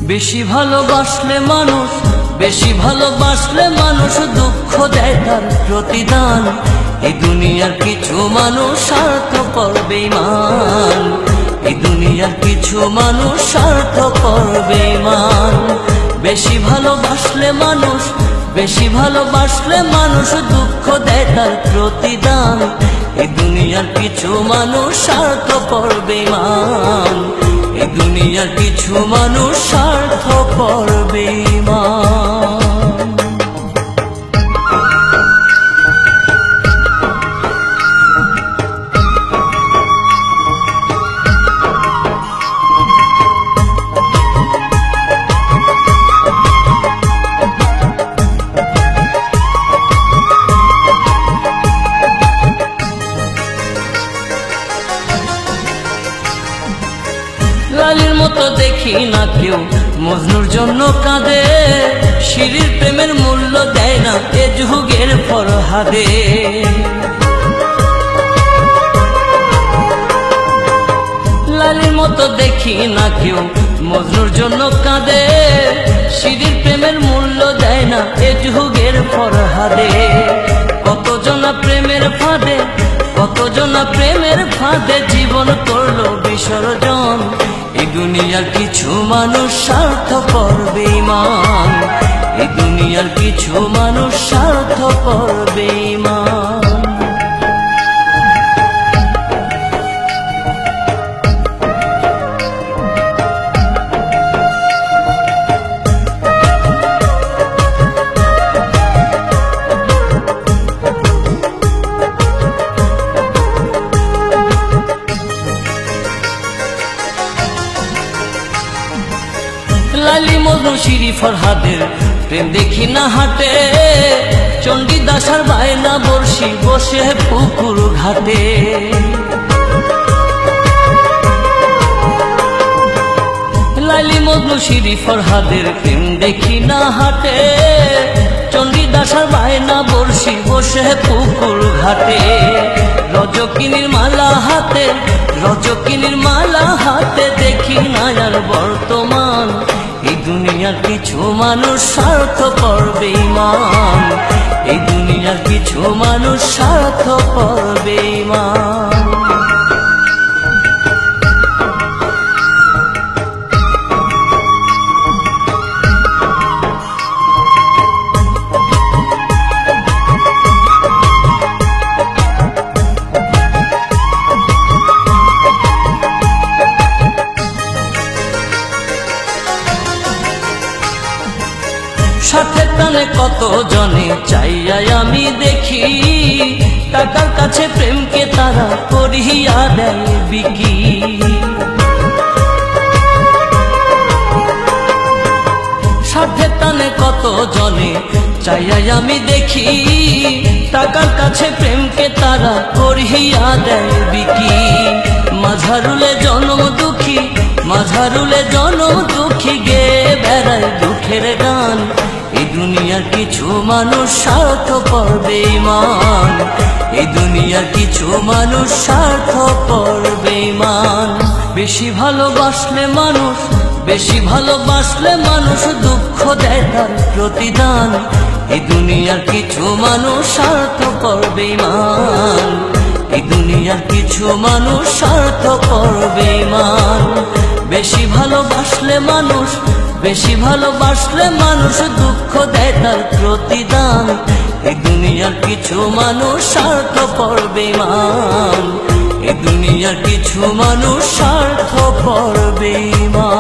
বেশি ভালোবাসলে মানুষ, বেশি ভালোবাসলে মানুষ দুঃখ দেয় তার প্রতিদান। এই দুনিয়ার কিছু মানুষ স্বার্থপর বেঈমান, এই দুনিয়ার কিছু মানুষ স্বার্থপর বেঈমান। বেশি ভালোবাসলে মানুষ, বেশি ভালোবাসলে মানুষ দুঃখ দেয় তার প্রতিদান। এই দুনিয়ার কিছু মানুষ স্বার্থপর বেঈমান, এই দুনিয়ার কিছু মানুষ স্বার্থপর বেঈমান। লালির মতো দেখি না কেউ মজনুর জন্য কাঁদে, শিরির প্রেমের মূল্য দেয় না এ যুগের ফরহাদে। লালির মতো দেখি না কেউ মজনুর জন্য কাঁদে, শিরির প্রেমের মূল্য দেয় না এ যুগের ফরহাদে। কতজনা প্রেমের ফাঁদে, কতজনা প্রেমের ফাঁদে জীবন করলো বিসর্জন। এই দুনিয়ার কিছু মানুষ স্বার্থপর বেঈমান, এই দুনিয়ার কিছু মানুষ স্বার্থপর বেঈমান। লালি মজনু শিরি ফরহাদের প্রেম দেখি না হাটে, চণ্ডীদাস আর বায়না বর্ষি বসে পুকুর ঘাটে। লালি মজনু শিরি ফরহাদের প্রেম দেখি না হাটে, চণ্ডীদাস আর বায়না বর্ষি বসে পুকুর ঘাটে। রজকিনীর মালা হাতে, রজকিনীর মালা হাতে দেখি না আর বর্তমান। এই দুনিয়ার কিছু মানুষ স্বার্থপর বেঈমান, এই দুনিয়ার কিছু মানুষ স্বার্থপর বেঈমান। সাথে টানে কত জনে চাইয়াই আমি দেখি, টাকার কাছে প্রেমকে তারা করিয়া দেয় বিকি। সাথে টানে কত জনে চাইয়াই আমি দেখি, টাকার কাছে প্রেমকে তারা করিয়া দেয় বিকি। মাঝারুলে জনম দুঃখী, মাঝারুলে জনম দুঃখী গে বেড়ায় দুঃখের গান। এই দুনিয়ার কিছু মানুষ স্বার্থপর বেঈমান, এই দুনিয়ার কিছু মানুষ স্বার্থপর বেঈমান। বেশি ভালোবাসলে মানুষ, বেশি ভালোবাসলে মানুষ দুঃখ দেয় তার প্রতিদান। এই দুনিয়ার কিছু মানুষ স্বার্থপর বেঈমান, এই দুনিয়ার কিছু মানুষ স্বার্থপর বেঈমান। বেশি ভালোবাসলে মানুষ, বেশি ভালোবাসলে মানুষ দুঃখ দেয় তার প্রতিদান। এই দুনিয়ার কিছু মানুষ স্বার্থপর বেঈমান, এই দুনিয়ার কিছু মানুষ স্বার্থপর বেঈমান।